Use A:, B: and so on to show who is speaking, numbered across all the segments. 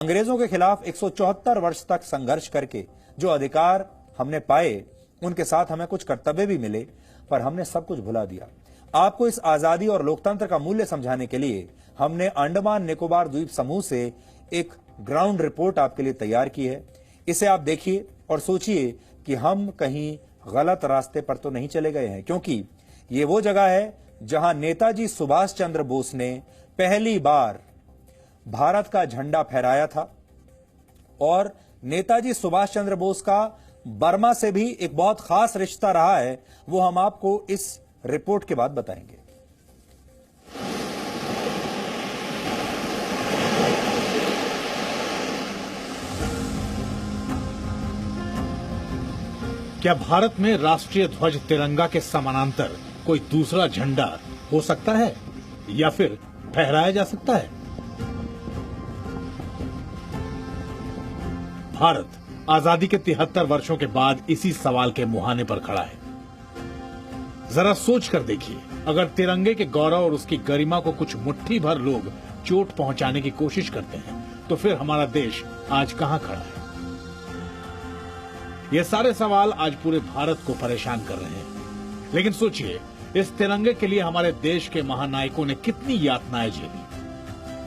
A: अंग्रेजों के खिलाफ 174 वर्ष तक संघर्ष करके जो अधिकार हमने पाए, उनके साथ हमें कुछ कर्तव्य भी मिले, पर हमने सब कुछ भुला दिया। आपको इस आजादी और लोकतंत्र का मूल्य समझाने के लिए हमने अंडमान निकोबार द्वीप समूह से एक ग्राउंड रिपोर्ट आपके लिए तैयार की है। इसे आप देखिए और सोचिए कि हम कहीं गलत रास्ते पर तो नहीं चले गए हैं, क्योंकि ये वो जगह है जहां नेताजी सुभाष चंद्र बोस ने पहली बार भारत का झंडा फहराया था। और नेताजी सुभाष चंद्र बोस का बर्मा से भी एक बहुत खास रिश्ता रहा है, वो हम आपको इस रिपोर्ट के बाद बताएंगे।
B: क्या भारत में राष्ट्रीय ध्वज तिरंगा के समानांतर कोई दूसरा झंडा हो सकता है या फिर फहराया जा सकता है? भारत आजादी के 73 वर्षों के बाद इसी सवाल के मुहाने पर खड़ा है। जरा सोच कर देखिए, अगर तिरंगे के गौरव और उसकी गरिमा को कुछ मुट्ठी भर लोग चोट पहुंचाने की कोशिश करते हैं, तो फिर हमारा देश आज कहां खड़ा है? ये सारे सवाल आज पूरे भारत को परेशान कर रहे हैं। लेकिन सोचिए, इस तिरंगे के लिए हमारे देश के महानायकों ने कितनी यातनाएं झेली,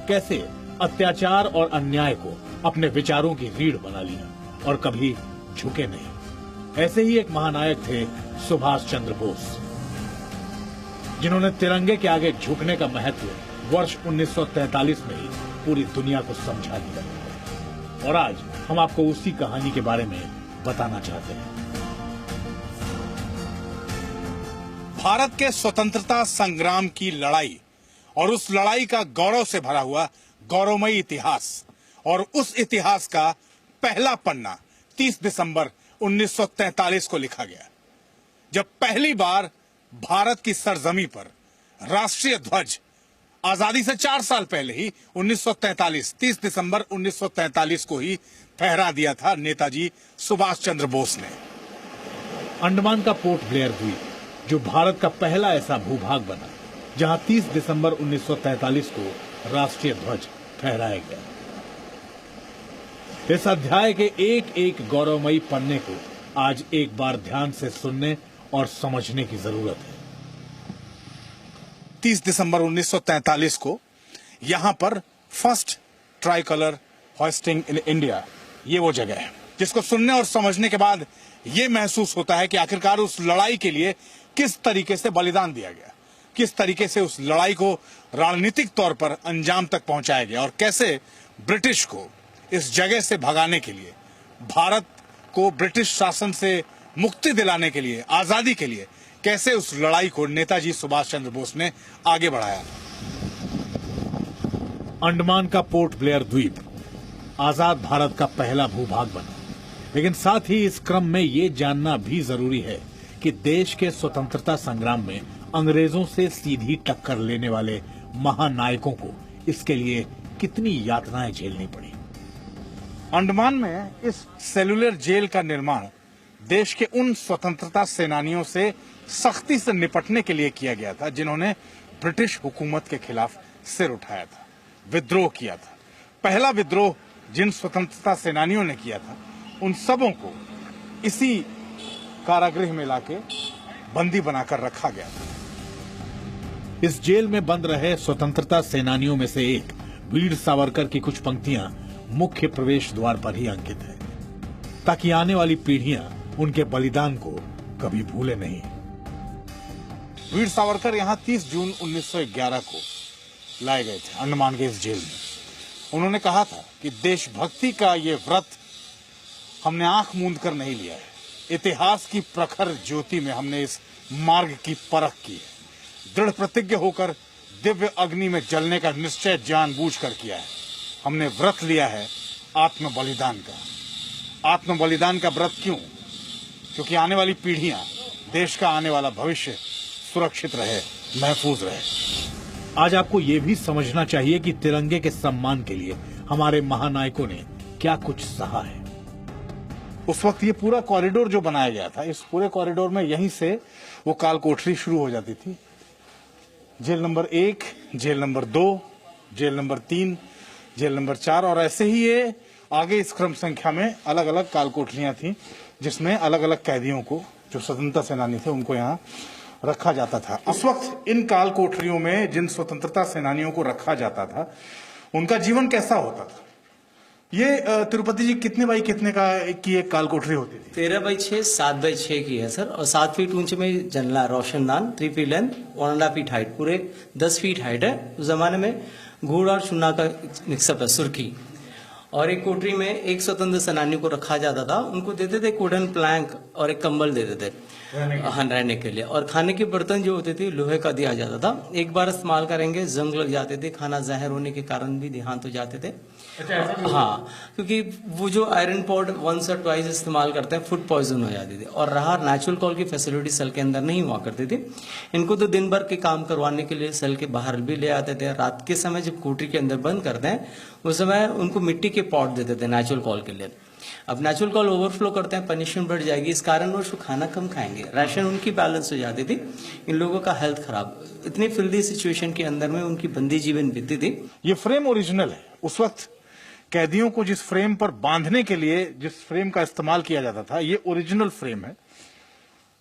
B: कैसे अत्याचार और अन्याय को अपने विचारों की रीढ़ बना लिया और कभी झुके नहीं। ऐसे ही एक महानायक थे सुभाष चंद्र बोस, जिन्होंने तिरंगे के आगे झुकने का महत्व वर्ष 1943 में ही पूरी दुनिया को समझा दिया। और आज हम आपको उसी कहानी के बारे में बताना चाहते हैं।
C: भारत के स्वतंत्रता संग्राम की लड़ाई और उस लड़ाई का गौरव से भरा हुआ गौरवमयी इतिहास, और उस इतिहास का पहला पन्ना 30 दिसंबर 1943 को लिखा गया, जब पहली बार भारत की सरजमी पर राष्ट्रीय ध्वज आजादी से 4 साल पहले ही 1943 30 दिसंबर 1943 को ही फहरा दिया था नेताजी सुभाष चंद्र बोस ने।
B: अंडमान का पोर्ट ब्लेयर द्वीप, जो भारत का पहला ऐसा भूभाग बना जहां 30 दिसंबर 1943 को राष्ट्रीय ध्वज फहराया गया। इस अध्याय के एक एक गौरवमयी पन्ने को आज एक बार ध्यान से सुनने और समझने की जरूरत है।
C: 30 दिसंबर 1943 को यहां पर first try colour hoisting in India, ये वो जगह है जिसको सुनने और समझने के बाद ये महसूस होता है कि आखिरकार उस लड़ाई के लिए किस तरीके से बलिदान दिया गया, किस तरीके से उस लड़ाई को रणनीतिक तौर पर अंजाम तक पहुंचाया गया, और कैसे ब्रिटिश को इस जगह से भगाने के लिए, भारत को ब्रिटिश शासन से मुक्ति दिलाने के लिए, आजादी के लिए, कैसे उस लड़ाई को नेताजी सुभाष चंद्र बोस ने आगे बढ़ाया।
B: अंडमान का पोर्ट ब्लेयर द्वीप आजाद भारत का पहला भूभाग बना, लेकिन साथ ही इस क्रम में ये जानना भी जरूरी है कि देश के स्वतंत्रता संग्राम में अंग्रेजों से सीधी टक्कर लेने वाले महानायकों को इसके लिए कितनी यातनाएं झेलनी पड़ी।
C: अंडमान में इस सेलुलर जेल का निर्माण देश के उन स्वतंत्रता सेनानियों से सख्ती से निपटने के लिए किया गया था जिन्होंने ब्रिटिश हुकूमत के खिलाफ सिर उठाया था, विद्रोह किया था। पहला विद्रोह जिन स्वतंत्रता सेनानियों ने किया था, उन सबों को इसी कारागृह में लाके बंदी बनाकर रखा गया था।
B: इस जेल में बंद रहे स्वतंत्रता सेनानियों में से एक वीर सावरकर की कुछ पंक्तियां मुख्य प्रवेश द्वार पर ही अंकित है, ताकि आने वाली पीढ़ियां उनके बलिदान को कभी भूले नहीं।
C: वीर सावरकर यहां 30 जून 1911 को लाए गए थे अंडमान के इस जेल में। उन्होंने कहा था कि देशभक्ति का ये व्रत हमने आंख मूंद कर नहीं लिया है, इतिहास की प्रखर ज्योति में हमने इस मार्ग की परख की है, दृढ़ प्रतिज्ञ होकर दिव्य अग्नि में जलने का निश्चय जानबूझकर किया है। हमने व्रत लिया है आत्म बलिदान का। आत्म बलिदान का व्रत क्यों? क्योंकि आने वाली पीढ़ियां, देश का आने वाला भविष्य सुरक्षित रहे, महफूज रहे।
B: आज आपको ये भी समझना चाहिए कि तिरंगे के सम्मान के लिए हमारे महानायकों ने क्या कुछ सहा है।
C: उस वक्त ये पूरा कॉरिडोर जो बनाया गया था, इस पूरे कॉरिडोर में यहीं से वो काल कोठरी शुरू हो जाती थी। Jail number 1, jail number 2, jail number 3, jail number 4 और ऐसे ही ये आगे इस क्रम संख्या में अलग अलग काल कोठरियां थी जिसमें अलग अलग कैदियों को जो स्वतंत्रता सेनानी थे उनको यहाँ रखा जाता था। उस वक्त इन काल कोठरियों में जिन स्वतंत्रता सेनानियों को रखा जाता था उनका जीवन कैसा होता था? ये तिरुपति जी कितने बाई कितने का की एक काल कोठरी होती थी?
D: 13x6 7x6 की है सर, और 7 फीट ऊंचे में जंगला रोशनदान, 3 फीट लेंथ, 1.5 फीट हाइट, पूरे 10 फीट हाइट है। उस जमाने में घूड़ और चुना का मिक्सअप है, सुर्खी। और एक कोठरी में एक स्वतंत्र सेनानी को रखा जाता था, उनको देते थे वुडन प्लैंक और एक कंबल देते थे रहने के लिए। और खाने के बर्तन जो होते थे लोहे का दिया जाता था। एक बार इस्तेमाल करेंगे जंग लग जाते थे, खाना जहर होने के कारण भी देहांत हो जाते थे। हाँ, क्योंकि वो जो आयरन पॉट वंस और ट्वाइस इस्तेमाल करते हैं, फूड पॉइजन हो जाती थी। और रहा नेचुरल कॉल की फैसिलिटी सेल के अंदर नहीं हुआ करती थी। इनको तो दिन भर के काम करवाने के लिए सेल के बाहर भी ले आते थे। रात के समय जब कोठरी के अंदर बंद करते हैं उस समय उनको मिट्टी के पॉट देते थे नेचुरल कॉल के लिए। अब नेचुरल कॉल ओवरफ्लो करते हैं, पनिशमेंट बढ़ जाएगी, इस कारण वो खाना कम खाएंगे, राशन उनकी बैलेंस हो जाती थी, इन लोगों का हेल्थ खराब। इतनी फिल्दी सिचुएशन के अंदर में उनकी बंदी जीवन बीती थी।
C: ये फ्रेम ओरिजिनल है। उस वक्त कैदियों को जिस फ्रेम पर बांधने के लिए जिस फ्रेम का इस्तेमाल किया जाता था ये ओरिजिनल फ्रेम है।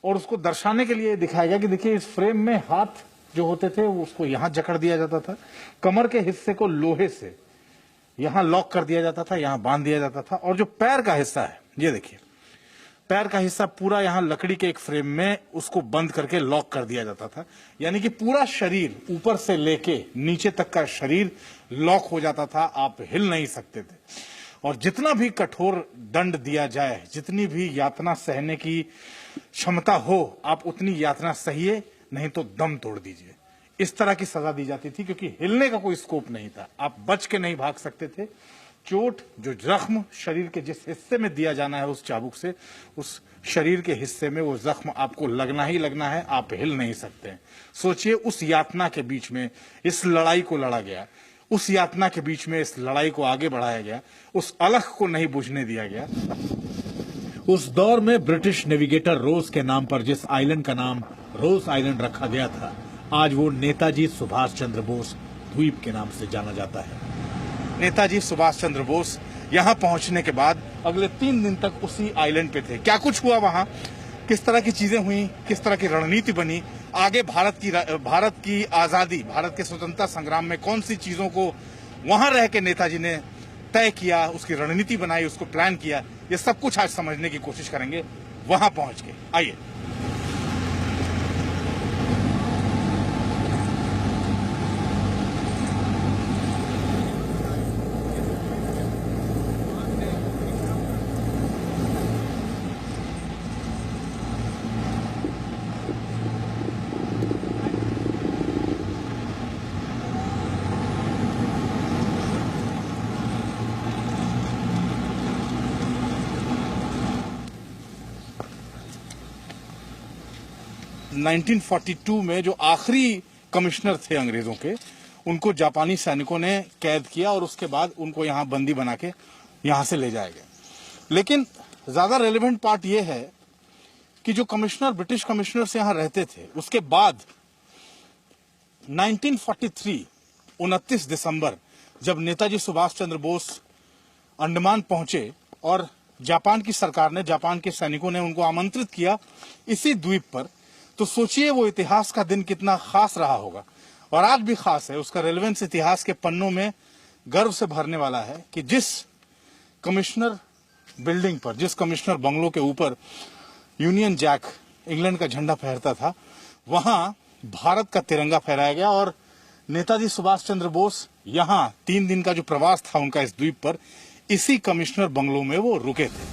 C: और उसको दर्शाने के लिए दिखाया गया कि देखिए इस फ्रेम में हाथ जो होते थे उसको यहां जकड़ दिया जाता था, कमर के हिस्से को लोहे से यहां लॉक कर दिया जाता था, यहां बांध दिया जाता था। और जो पैर का हिस्सा है ये देखिए, पैर का हिस्सा पूरा यहां लकड़ी के एक फ्रेम में उसको बंद करके लॉक कर दिया जाता था। यानी कि पूरा शरीर ऊपर से लेके नीचे तक का शरीर लॉक हो जाता था, आप हिल नहीं सकते थे। और जितना भी कठोर दंड दिया जाए, जितनी भी यातना सहने की क्षमता हो, आप उतनी यातना सहिए, नहीं तो दम तोड़ दीजिए। इस तरह की सजा दी जाती थी क्योंकि हिलने का कोई स्कोप नहीं था, आप बच के नहीं भाग सकते थे। चोट जो जख्म शरीर के जिस हिस्से में दिया जाना है उस चाबुक से, उस शरीर के हिस्से में वो जख्म आपको लगना ही लगना है, आप हिल नहीं सकते। सोचिए उस यातना के बीच में इस लड़ाई को लड़ा गया, उस यातना के बीच में इस लड़ाई को आगे बढ़ाया गया, उस अलख को नहीं बुझने दिया गया।
B: उस दौर में ब्रिटिश नेविगेटर रोज के नाम पर जिस आइलैंड का नाम रोज आइलैंड रखा गया था, आज वो नेताजी सुभाष चंद्र बोस द्वीप के नाम से जाना जाता है।
C: नेताजी सुभाष चंद्र बोस यहां पहुंचने के बाद अगले 3 दिन तक उसी आइलैंड पे थे। क्या कुछ हुआ वहां, किस तरह की चीजें हुई, किस तरह की रणनीति बनी, आगे भारत की आजादी, भारत के स्वतंत्रता संग्राम में कौन सी चीजों को वहां रह के नेताजी ने तय किया, उसकी रणनीति बनाई, उसको प्लान किया, ये सब कुछ आज समझने की कोशिश करेंगे वहां पहुंच के। आइए। – 1942 में जो आखिरी कमिश्नर थे अंग्रेजों के, उनको जापानी सैनिकों ने कैद किया और उसके बाद उनको यहां बंदी बना के यहां से ले जाया गया। लेकिन ज्यादा रेलेवेंट पार्ट ये है कि जो कमिश्नर, ब्रिटिश कमिश्नर्स यहां रहते थे, उसके बाद 1943 29 दिसंबर जब नेताजी सुभाष चंद्र बोस अंडमान पहुंचे और जापान की सरकार ने, जापान के सैनिकों ने उनको आमंत्रित किया इसी द्वीप पर, तो सोचिए वो इतिहास का दिन कितना खास रहा होगा। और आज भी खास है, उसका रेलेवेंस इतिहास के पन्नों में गर्व से भरने वाला है कि जिस कमिश्नर बिल्डिंग पर, जिस कमिश्नर बंगलों के ऊपर यूनियन जैक, इंग्लैंड का झंडा फहरता था, वहां भारत का तिरंगा फहराया गया। और नेताजी सुभाष चंद्र बोस यहां 3 दिन का जो प्रवास था उनका इस द्वीप पर, इसी कमिश्नर बंगलों में वो रुके थे।